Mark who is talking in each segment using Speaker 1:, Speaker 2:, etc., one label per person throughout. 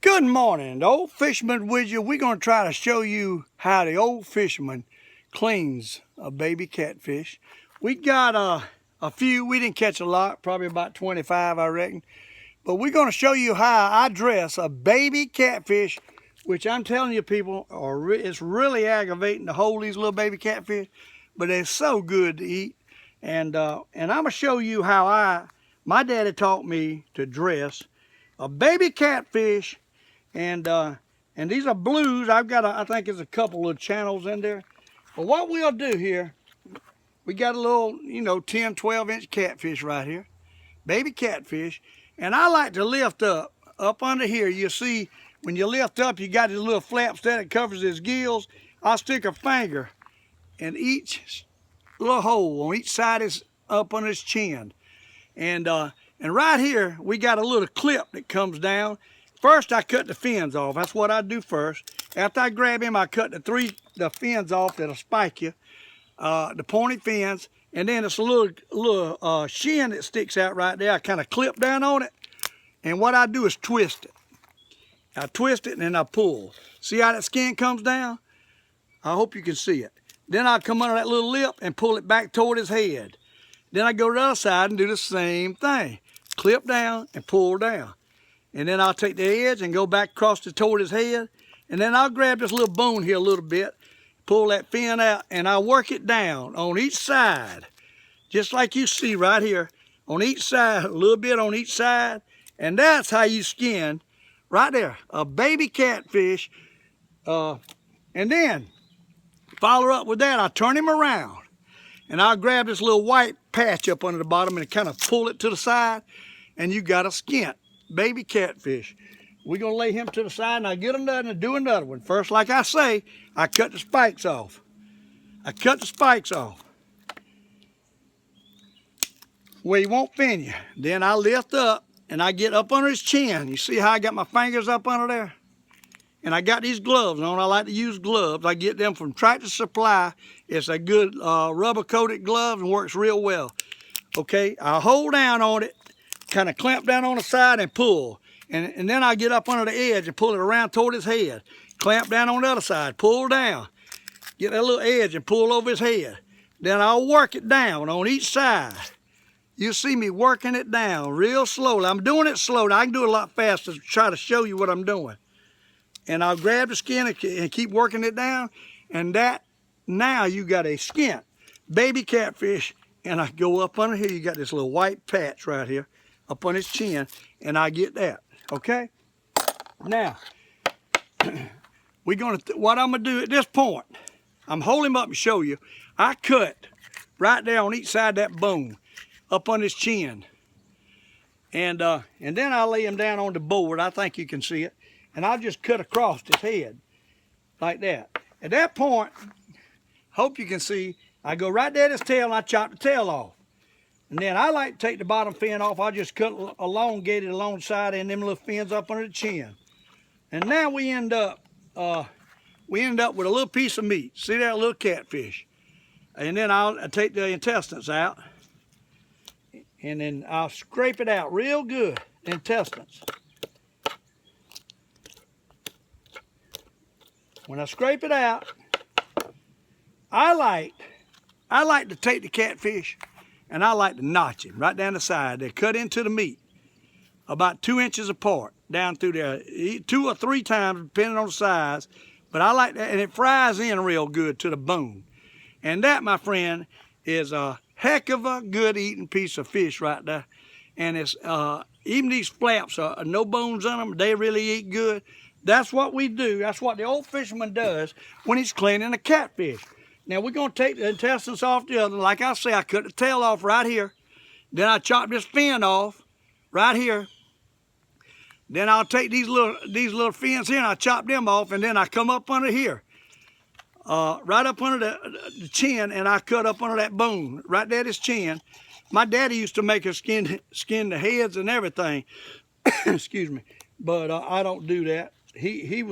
Speaker 1: Good morning, the Old Fisherman with you. We're going to try to show you how the Old Fisherman cleans a baby catfish. We got a few. We didn't catch a lot, probably about 25, I reckon. But we're going to show you how I dress a baby catfish, which I'm telling you people, it's really aggravating to hold these little baby catfish, but they're so good to eat. And I'm going to show you how my daddy taught me to dress a baby catfish. And these are blues. I think there's a couple of channels in there. But what we'll do here, we got a little, 10, 12-inch catfish right here, baby catfish. And I like to lift up under here. You see, when you lift up, you got these little flaps that covers his gills. I'll stick a finger in each little hole on each side is up on his chin. And right here, we got a little clip that comes down. First, I cut the fins off. That's what I do first. After I grab him, I cut the fins off that'll spike you, the pointy fins, and then it's a little shin that sticks out right there. I kind of clip down on it, and what I do is twist it. I twist it and then I pull. See how that skin comes down? I hope you can see it. Then I come under that little lip and pull it back toward his head. Then I go to the other side and do the same thing. Clip down and pull down. And then I'll take the edge and go back across toward his head. And then I'll grab this little bone here a little bit, pull that fin out, and I'll work it down on each side. Just like you see right here, on each side, a little bit on each side. And that's how you skin, right there, a baby catfish. And then, follow up with that, I'll turn him around. And I'll grab this little white patch up under the bottom and kind of pull it to the side. And you got a skint baby catfish. We're going to lay him to the side and I'll get another and do another one. First, like I say, I cut the spikes off. Where he won't fin you. Then I lift up and I get up under his chin. You see how I got my fingers up under there? And I got these gloves on. I like to use gloves. I get them from Tractor Supply. It's a good rubber coated glove and works real well. Okay, I'll hold down on it, kind of clamp down on the side and pull. And then I get up under the edge and pull it around toward his head. Clamp down on the other side, pull down. Get that little edge and pull over his head. Then I'll work it down on each side. You'll see me working it down real slowly. I'm doing it slowly. I can do it a lot faster to try to show you what I'm doing. And I'll grab the skin and keep working it down. And now you got a skint baby catfish. And I go up under here. You got this little white patch right here up on his chin, and I get that, okay? Now, what I'm gonna do at this point, I'm holding him up and show you, I cut right there on each side of that bone, up on his chin. And then I'll lay him down on the board, I think you can see it, and I'll just cut across his head, like that. At that point, hope you can see, I go right there at his tail and I chop the tail off. And then I like to take the bottom fin off. I just cut elongated alongside and them little fins up under the chin. And now we end up with a little piece of meat. See that little catfish? And then I'll take the intestines out. And then I'll scrape it out real good, intestines. When I scrape it out, I like to take the catfish and I like to notch him right down the side. They're cut into the meat about 2 inches apart down through there, 2 or 3 times depending on the size. But I like that, and it fries in real good to the bone. And that, my friend, is a heck of a good eating piece of fish right there. And it's even these flaps are no bones on them. They really eat good. That's what we do. That's what the old fisherman does when he's cleaning a catfish. Now we're going to take the intestines off the other. Like I say, I cut the tail off right here. Then I chop this fin off right here. Then I'll take these little fins here and I chop them off. And then I come up under here, right up under the chin, and I cut up under that bone right there at his chin. My daddy used to make us skin the heads and everything. Excuse me, but I don't do that. He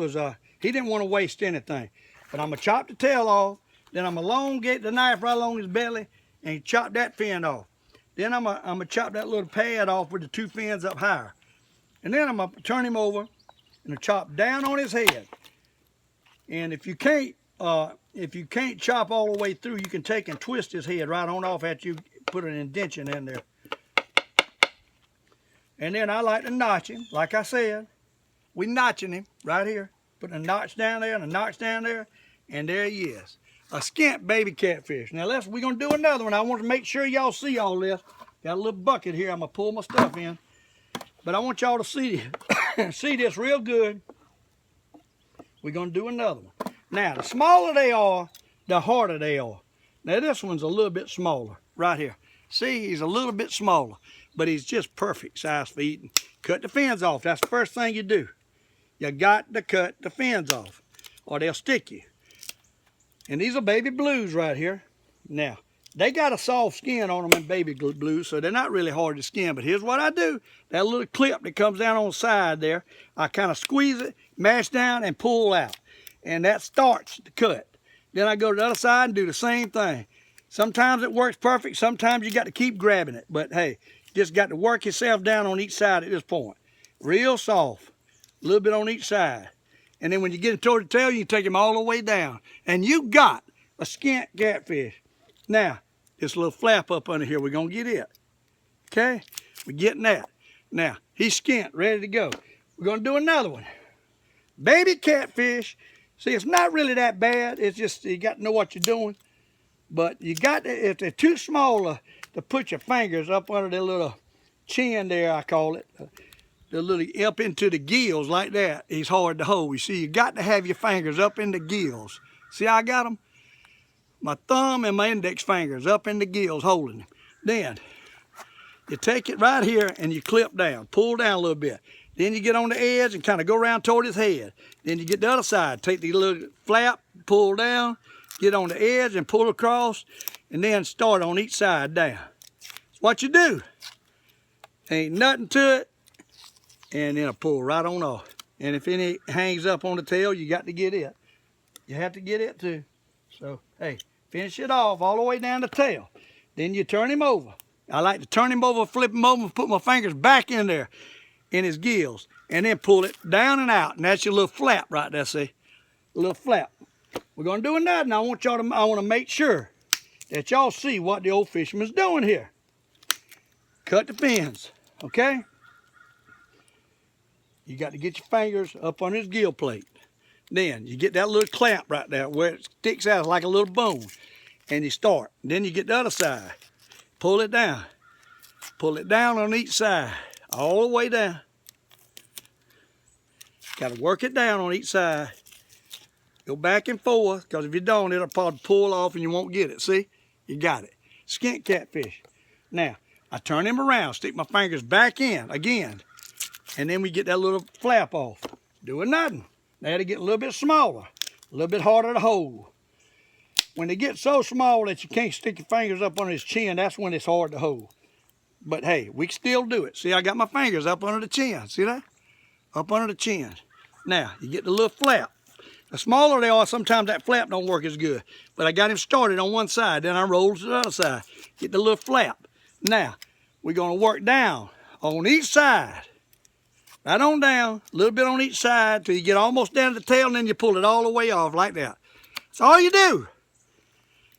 Speaker 1: didn't want to waste anything. But I'm gonna chop the tail off. Then I'm gonna get the knife right along his belly and chop that fin off. Then I'm gonna chop that little pad off with the 2 fins up higher. And then I'm gonna turn him over and chop down on his head. And if you can't chop all the way through, you can take and twist his head right on off after you put an indention in there. And then I like to notch him, like I said. We notching him right here. Putting a notch down there and a notch down there, and there he is. A skint baby catfish. Now we're gonna do another one. I want to make sure y'all see all this. Got a little bucket here. I'm gonna pull my stuff in. But I want y'all to see see this real good. We're gonna do another one. Now, the smaller they are, the harder they are. Now this one's a little bit smaller, right here. See, he's a little bit smaller, but he's just perfect size for eating. Cut the fins off. That's the first thing you do. You got to cut the fins off, or they'll stick you. And these are baby blues right here. Now, they got a soft skin on them in baby blues, so they're not really hard to skin. But here's what I do. That little clip that comes down on the side there, I kind of squeeze it, mash down, and pull out. And that starts the cut. Then I go to the other side and do the same thing. Sometimes it works perfect. Sometimes you got to keep grabbing it. But hey, you just got to work yourself down on each side at this point. Real soft. A little bit on each side. And then when you get it toward the tail, you take them all the way down. And you got a skint catfish. Now, this little flap up under here, we're going to get it. Okay? We're getting that. Now, he's skint, ready to go. We're going to do another one. Baby catfish. See, it's not really that bad. It's just you got to know what you're doing. But you got to, if they're too small to put your fingers up under their little chin there, I call it. The little up into the gills like that, he's hard to hold. You see, you got to have your fingers up in the gills. See how I got them? My thumb and my index fingers up in the gills holding them. Then you take it right here and you clip down, pull down a little bit. Then you get on the edge and kind of go around toward his head. Then you get the other side, take the little flap, pull down, get on the edge and pull across, and then start on each side down. That's what you do. Ain't nothing to it. And then I pull right on off. And if any hangs up on the tail, you got to get it. You have to get it too. So, hey, finish it off all the way down the tail. Then you turn him over. I like to turn him over, flip him over, put my fingers back in there, in his gills, and then pull it down and out. And that's your little flap right there, see? A little flap. We're going to do another, and I want to make sure that y'all see what the old fisherman's doing here. Cut the fins, okay? You got to get your fingers up on his gill plate. Then you get that little clamp right there where it sticks out like a little bone. And you start. Then you get the other side. Pull it down. Pull it down on each side. All the way down. Got to work it down on each side. Go back and forth, because if you don't, it'll probably pull off and you won't get it. See? You got it. Skint catfish. Now, I turn him around, stick my fingers back in again. And then we get that little flap off. Doing nothing. Now they get a little bit smaller, a little bit harder to hold. When they get so small that you can't stick your fingers up on his chin, that's when it's hard to hold. But hey, we can still do it. See, I got my fingers up under the chin. See that? Up under the chin. Now, you get the little flap. The smaller they are, sometimes that flap don't work as good. But I got him started on one side, then I roll to the other side. Get the little flap. Now, we're going to work down on each side. Right on down, a little bit on each side till you get almost down to the tail, and then you pull it all the way off like that. That's all you do.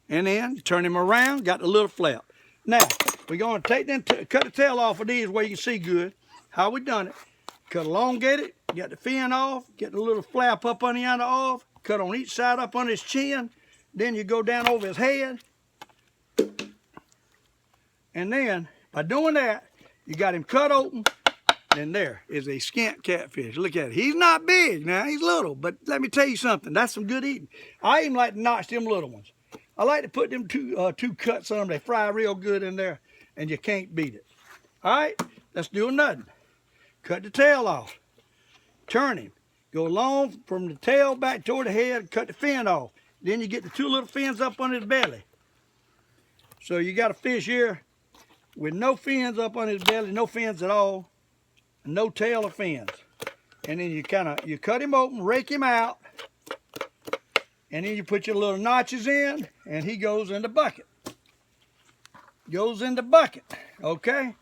Speaker 1: And then you turn him around, got the little flap. Now, we're going to take them, cut the tail off of these where you can see good how we done it. Cut elongate it, get the fin off, get the little flap up on the end off, cut on each side up on his chin. Then you go down over his head. And then, by doing that, you got him cut open. And there is a skint catfish. Look at it. He's not big now. He's little. But let me tell you something. That's some good eating. I even like to notch them little ones. I like to put them two cuts on them. They fry real good in there. And you can't beat it. All right. Let's do another. Cut the tail off. Turn him. Go along from the tail back toward the head. Cut the fin off. Then you get the two little fins up on his belly. So you got a fish here with no fins up on his belly. No fins at all. No tail or fins. And then you cut him open, rake him out, and then you put your little notches in, and he goes in the bucket. Goes in the bucket, okay?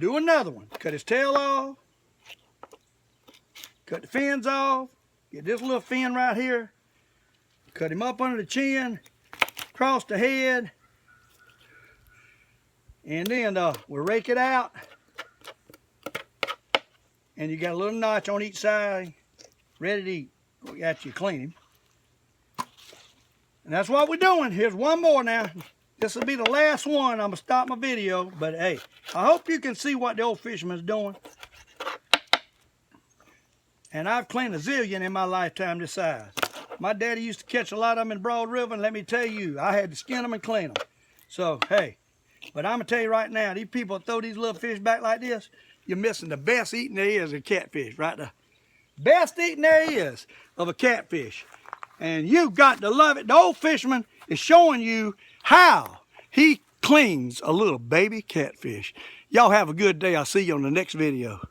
Speaker 1: Do another one. Cut his tail off. Cut the fins off. Get this little fin right here. Cut him up under the chin, across the head. And then we'll rake it out. And you got a little notch on each side, ready to eat. After you clean him. And that's what we're doing. Here's one more now. This will be the last one. I'm going to stop my video. But hey, I hope you can see what the Old Fisherman's doing. And I've cleaned a zillion in my lifetime this size. My daddy used to catch a lot of them in Broad River, and let me tell you, I had to skin them and clean them. So, hey, but I'm going to tell you right now, these people that throw these little fish back like this, you're missing the best eating there is of catfish, right there. Best eating there is of a catfish. And you've got to love it. The Old Fisherman is showing you how he cleans a little baby catfish. Y'all have a good day. I'll see you on the next video.